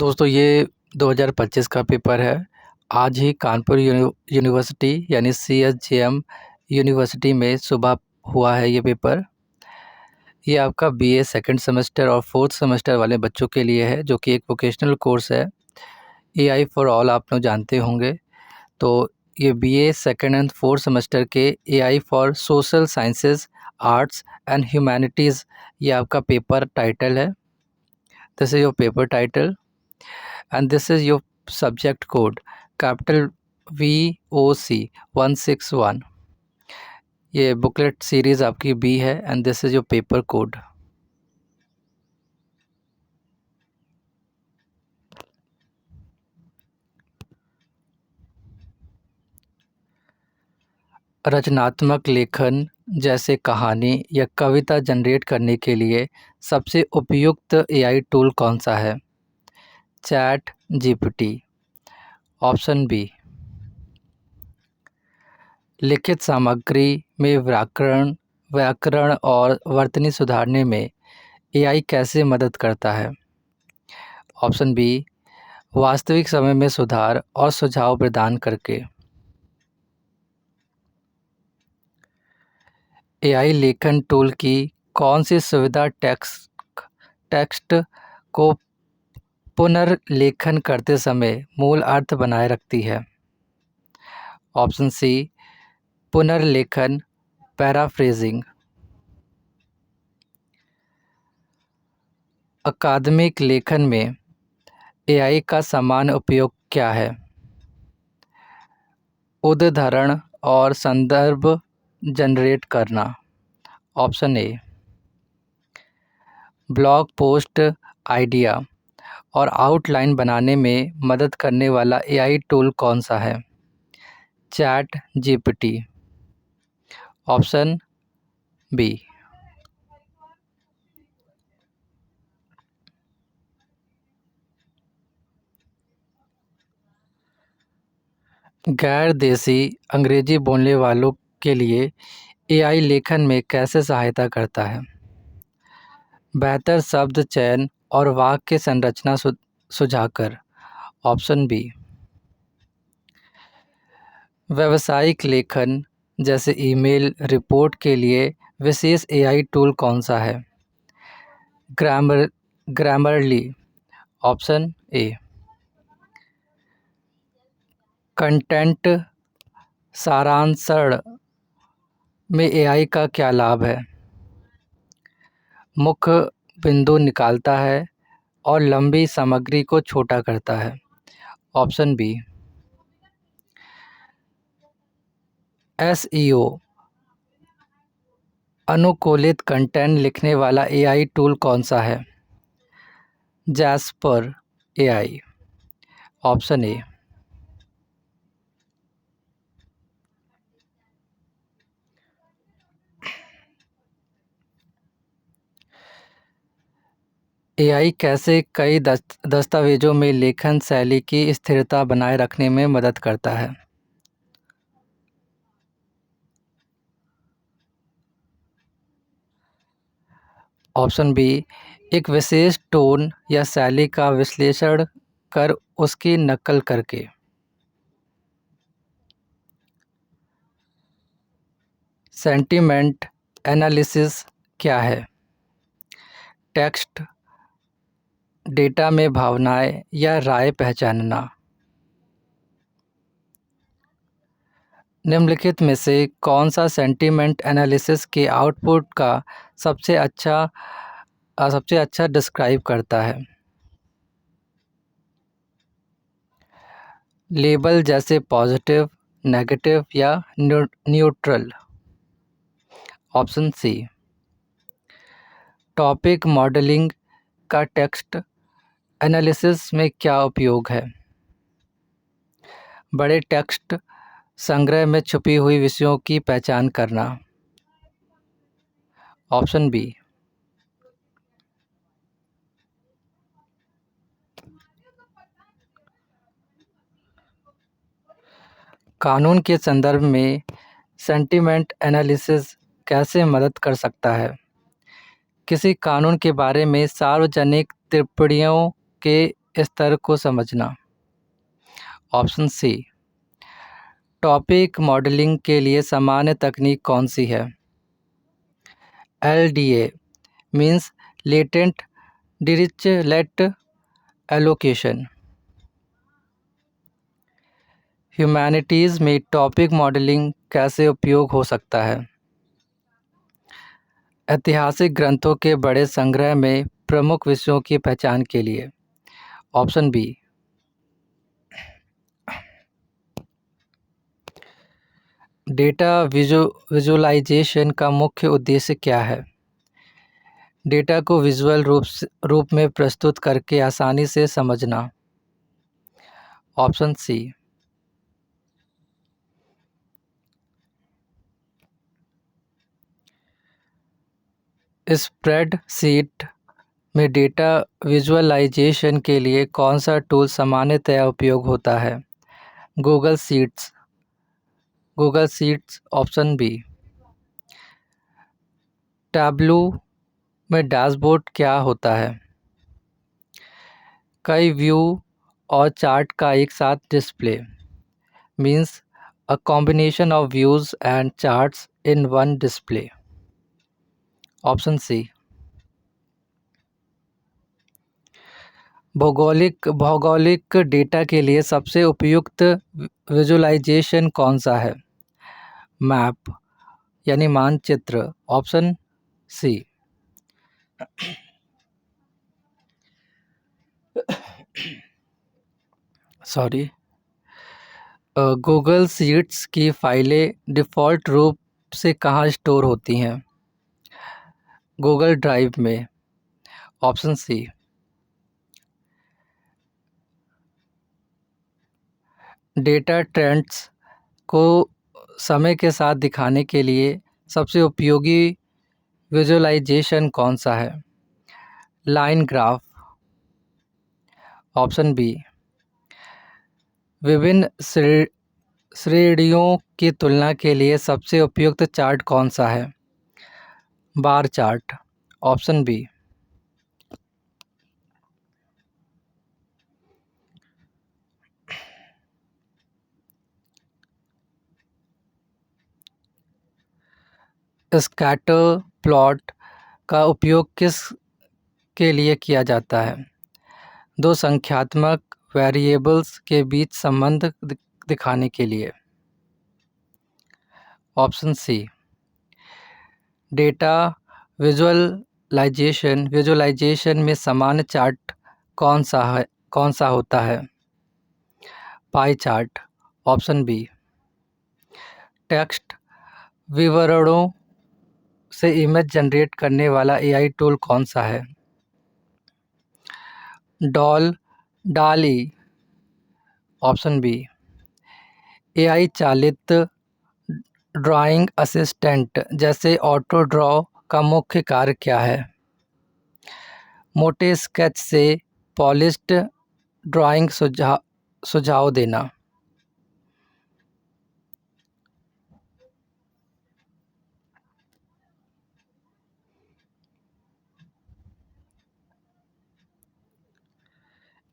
दोस्तों ये 2025 का पेपर है। आज ही कानपुर यूनिवर्सिटी यानी CSJM यूनिवर्सिटी में सुबह हुआ है ये पेपर। ये आपका BA सेकंड सेमेस्टर और फोर्थ सेमेस्टर वाले बच्चों के लिए है, जो कि एक वोकेशनल कोर्स है। AI फॉर ऑल आप लोग जानते होंगे। तो ये BA second and fourth semester के AI for social sciences, arts and humanities, ये आपका पेपर टाइटल है। This is your paper title and this is your subject code capital VOC 161। ये बुकलेट सीरीज़ आपकी B है and this is your paper code। रचनात्मक लेखन जैसे कहानी या कविता जनरेट करने के लिए सबसे उपयुक्त AI टूल कौन सा है? Chat GPT। Option B. लिखित सामग्री में व्याकरण और वर्तनी सुधारने में AI कैसे मदद करता है? Option B. वास्तविक समय में सुधार और सुझाव प्रदान करके। AI लेखन टूल की कौन सी सुविधा टेक्स्ट को पुनर्लेखन करते समय मूल अर्थ बनाए रखती है? Option C. पुनर्लेखन, पैराफ्रेजिंग। अकादमिक लेखन में AI का सामान्य उपयोग क्या है? उद्धरण और संदर्भ जनरेट करना। Option A. Blog post idea और आउटलाइन बनाने में मदद करने वाला AI टूल कौन सा है? Chat GPT। Option B. गैर देसी अंग्रेजी बोलने वालों के लिए AI लेखन में कैसे सहायता करता है? बेहतर शब्द चयन और वाक्य संरचना सुझाकर। Option B. व्यावसायिक लेखन जैसे ईमेल, रिपोर्ट के लिए विशेष AI टूल कौन सा है? ग्रामरली। Option A. कंटेंट सारांशण में AI का क्या लाभ है? मुख्य बिंदु निकालता है और लंबी सामग्री को छोटा करता है। Option B. SEO अनुकूलित कंटेंट लिखने वाला AI टूल कौन सा है? Jasper AI। Option A. AI कैसे कई दस्तावेजों में लेखन शैली की स्थिरता बनाए रखने में मदद करता है? Option B. एक विशेष टोन या शैली का विश्लेषण कर उसकी नकल करके। सेंटिमेंट एनालिसिस क्या है? टेक्स्ट डेटा में भावनाएं या राय पहचानना। निम्नलिखित में से कौन सा सेंटिमेंट एनालिसिस के आउटपुट का सबसे अच्छा डिस्क्राइब करता है? लेबल जैसे पॉजिटिव, नेगेटिव या neutral. Option C. Topic modelling का टेक्स्ट एनालिसिस में क्या उपयोग है? बड़े टेक्स्ट संग्रह में छुपी हुई विषयों की पहचान करना। Option B. कानून के संदर्भ में सेंटिमेंट एनालिसिस कैसे मदद कर सकता है? किसी कानून के बारे में सार्वजनिक टिप्पणियों के स्तर को समझना। ऑप्शन सी, टॉपिक मॉडलिंग के लिए सामान्य तकनीक कौन सी है? LDA means latent Dirichlet allocation. Humanities में टॉपिक मॉडलिंग कैसे उपयोग हो सकता है? ऐतिहासिक ग्रंथों के बड़े संग्रह में प्रमुख विषयों की पहचान के लिए। ऑप्शन बी, डेटा विजुअलाइजेशन का मुख्य उद्देश्य क्या है? डेटा को विजुअल रूप में प्रस्तुत करके आसानी से समझना। ऑप्शन सी, स्प्रेडशीट में डेटा विजुअलाइजेशन के लिए कौन सा टूल सामान्यतया उपयोग होता है? Google Sheets. Option B, Tableau में डैशबोर्ड क्या होता है? कई व्यू और चार्ट का एक साथ display. Means a combination of views and charts in one display. Option C, भौगोलिक डेटा के लिए सबसे उपयुक्त विजुअलाइजेशन कौन सा है? मैप यानी मानचित्र। Option C, sorry, Google Sheets की फाइलें डिफ़ॉल्ट रूप से कहाँ स्टोर होती हैं? गूगल ड्राइव में। ऑप्शन सी, डेटा ट्रेंड्स को समय के साथ दिखाने के लिए सबसे उपयोगी विजुअलाइजेशन कौन सा है? Line graph. ऑप्शन बी, विभिन्न श्रेणियों की तुलना के लिए सबसे उपयुक्त चार्ट कौन सा है? Bar chart. Option B, scatter plot का उपयोग किस के लिए किया जाता है? दो संख्यात्मक वेरिएबल्स के बीच संबंध दिखाने के लिए। ऑप्शन सी, डेटा विजुअलाइजेशन में सामान्य चार्ट कौन सा होता है? Pie chart. Option B, text विवरणों से इमेज जनरेट करने वाला AI टूल कौन सा है? डाली। ऑप्शन बी, AI चालित ड्राइंग असिस्टेंट जैसे ऑटो ड्रॉ का मुख्य कार्य क्या है? मोटे स्केच से पॉलिश्ड ड्राइंग सुझाव देना।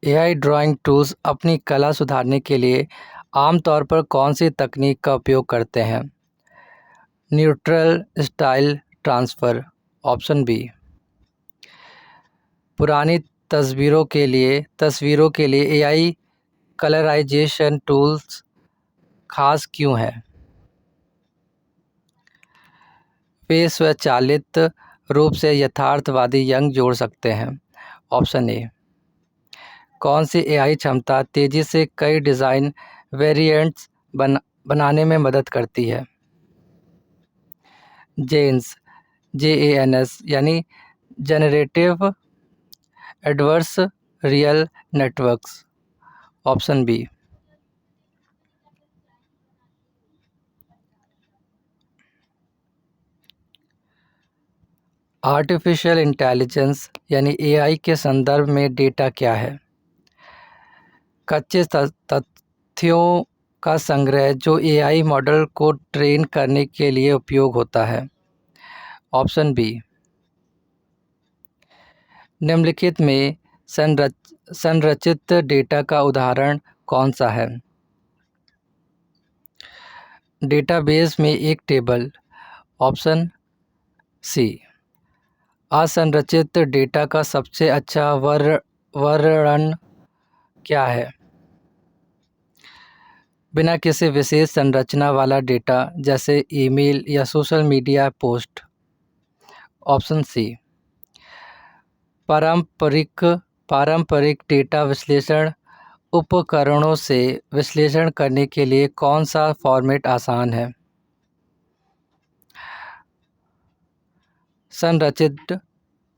AI ड्राइंग टूल्स अपनी कला सुधारने के लिए आमतौर पर कौन सी तकनीक का उपयोग करते हैं? Neutral style transfer. Option B, पुरानी तस्वीरों के लिए AI कलराइजेशन टूल्स खास क्यों है? वे स्वचालित रूप से यथार्थवादी रंग जोड़ सकते हैं। ऑप्शन ए, कौन सी AI क्षमता तेज़ी से कई डिज़ाइन वेरिएंट्स बनाने में मदद करती है? JANS यानी generative adversarial networks. Option B, artificial intelligence यानी AI के संदर्भ में डेटा क्या है? कच्चे तथ्यों का संग्रह जो AI मॉडल को ट्रेन करने के लिए उपयोग होता है। ऑप्शन बी, निम्नलिखित में संरचित डेटा का उदाहरण कौन सा है? डेटाबेस में एक टेबल। Option C. असंरचित डेटा का सबसे अच्छा वर्णन क्या है? बिना किसी विशेष संरचना वाला डेटा, जैसे ईमेल या social media post. Option C. पारंपरिक डेटा विश्लेषण उपकरणों से विश्लेषण करने के लिए कौन सा फॉर्मेट आसान है?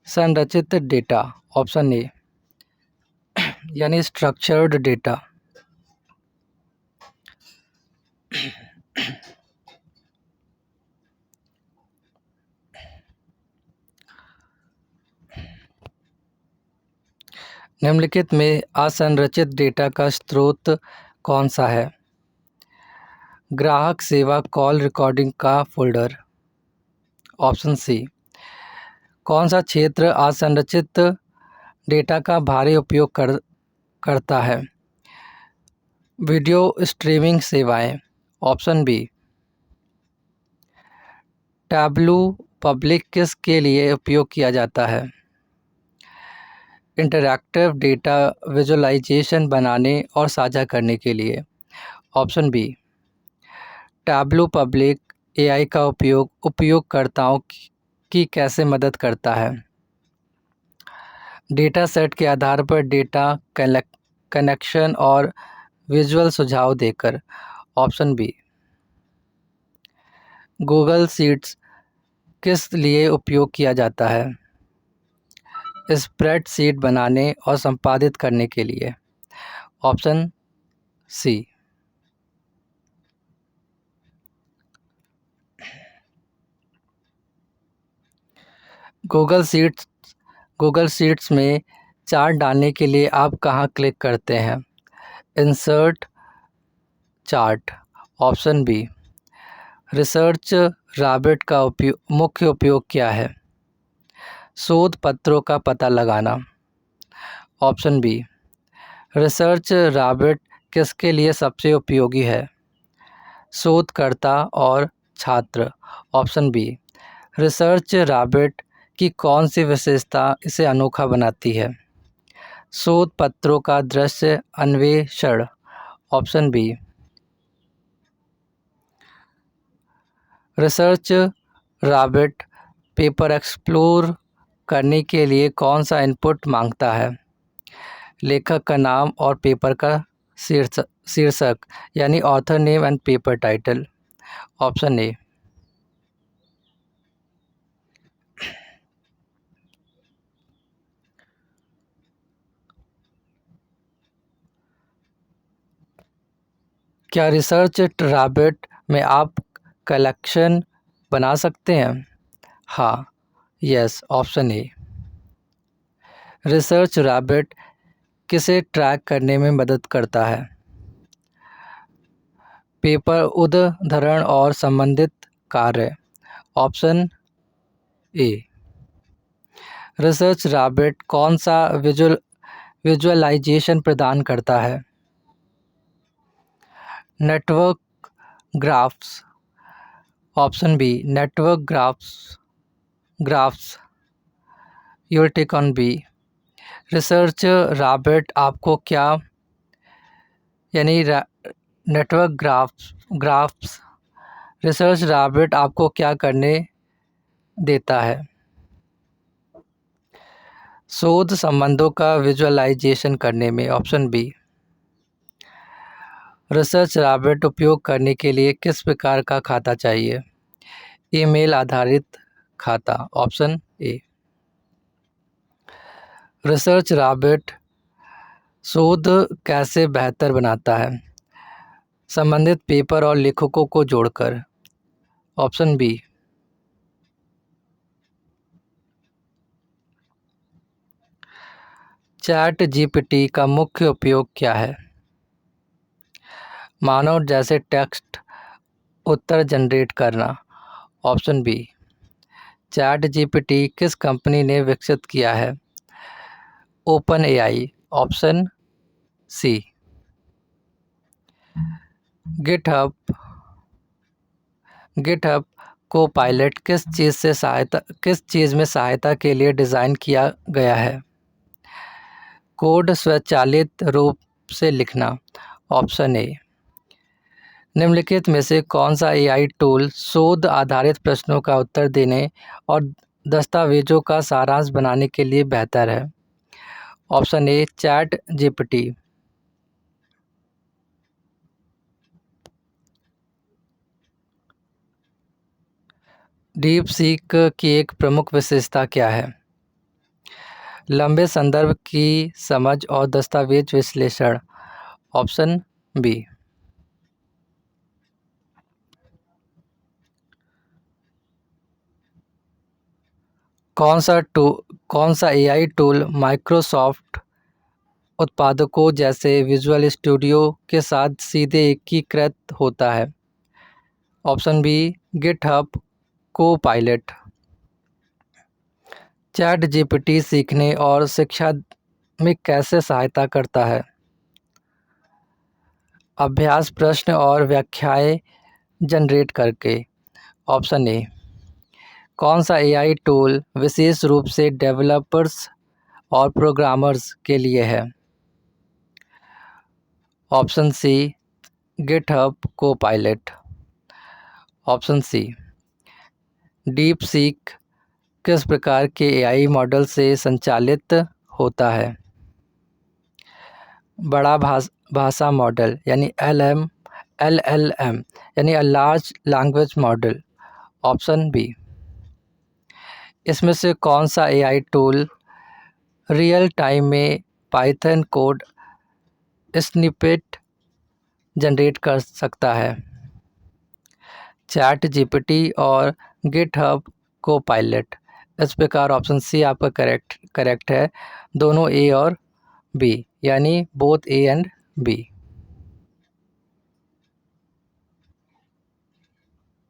संरचित डेटा। ऑप्शन ए, यानी स्ट्रक्चर्ड डेटा। निम्नलिखित में असंरचित डेटा का स्रोत कौन सा है? ग्राहक सेवा कॉल रिकॉर्डिंग का फोल्डर। Option C. कौन सा क्षेत्र असंरचित डेटा का भारी उपयोग करता है? वीडियो स्ट्रीमिंग सेवाएं। Option B. टैब्लू पब्लिक किसके लिए उपयोग किया जाता है? इंटरैक्टिव डेटा विजुअलाइजेशन बनाने और साझा करने के लिए। Option B. Tableau Public AI का उपयोग उपयोगकर्ताओं की कैसे मदद करता है? डेटा सेट के आधार पर डेटा कनेक्शन और विजुअल सुझाव देकर। Option B. गूगल शीट्स किस लिए उपयोग किया जाता है? स्प्रेडशीट बनाने और संपादित करने के लिए। Option C. गूगल शीट्स में चार्ट डालने के लिए आप कहां क्लिक करते हैं? Insert chart. Option B. Research Rabbit का मुख्य उपयोग क्या है? शोध पत्रों का पता लगाना। Option B. रिसर्च रैबिट किसके लिए सबसे उपयोगी है? शोधकर्ता और छात्र। Option B. रिसर्च रैबिट की कौन सी विशेषता इसे अनोखा बनाती है? शोध पत्रों का दृश्य अन्वेषण। Option B. Research Rabbit paper explore करने के लिए कौन सा इनपुट मांगता है? लेखक का नाम और पेपर का शीर्षक, यानी author name and paper title. Option A. क्या रिसर्च रैबिट में आप कलेक्शन बना सकते हैं? हाँ, yes. Option A. Research rabbit किसे ट्रैक करने में मदद करता है? पेपर उद्धरण और संबंधित कार्य। Option A. रिसर्च रैबिट कौन सा विजुअलाइजेशन प्रदान करता है? Network graphs. Option B. Network graphs. Your take on B. Research Rabbit आपको क्या, यानी नेटवर्क ग्राफ्स रिसर्च रैबिट आपको क्या करने देता है? शोध संबंधों का विजुअलाइजेशन करने में। Option B. रिसर्च रैबिट उपयोग करने के लिए किस प्रकार का खाता चाहिए? ईमेल आधारित खाता। Option A. रिसर्च रैबिट शोध कैसे बेहतर बनाता है? संबंधित पेपर और लेखकों को जोड़कर। Option B. चैट जीपीटी का मुख्य उपयोग क्या है? मानव जैसे टेक्स्ट उत्तर जनरेट करना। Option B. चैट जीपीटी किस कंपनी ने विकसित किया है? OpenAI. Option C. GitHub GitHub Copilot किस चीज़ में सहायता के लिए डिज़ाइन किया गया है? कोड स्वचालित रूप से लिखना। Option A. निम्नलिखित में से कौन सा एआई टूल शोध आधारित प्रश्नों का उत्तर देने और दस्तावेजों का सारांश बनाने के लिए बेहतर है? Option a chat GPT. Deep seek की एक प्रमुख विशेषता क्या है? लंबे संदर्भ की समझ और दस्तावेज विश्लेषण। Option B. कौन सा एआई टूल माइक्रोसॉफ्ट उत्पादकों जैसे विजुअल स्टूडियो के साथ सीधे एकीकृत होता है? Option B GitHub Copilot. Chat GPT सीखने और शिक्षा में कैसे सहायता करता है? अभ्यास प्रश्न और व्याख्याएं जनरेट करके। Option A. कौन सा एआई टूल विशेष रूप से डेवलपर्स और प्रोग्रामर्स के लिए है? Option C GitHub Copilot. Option C. DeepSeek किस प्रकार के एआई मॉडल से संचालित होता है? बड़ा भाषा मॉडल यानी एलएलएम यानी a large language model. Option B. इसमें से कौन सा एआई टूल रियल टाइम में पाइथन कोड स्निपेट जनरेट कर सकता है? चैट जीपीटी और गिटहब को-पायलट। इस प्रकार ऑप्शन सी आपका करेक्ट है। दोनों ए और बी यानी बोथ ए एंड बी।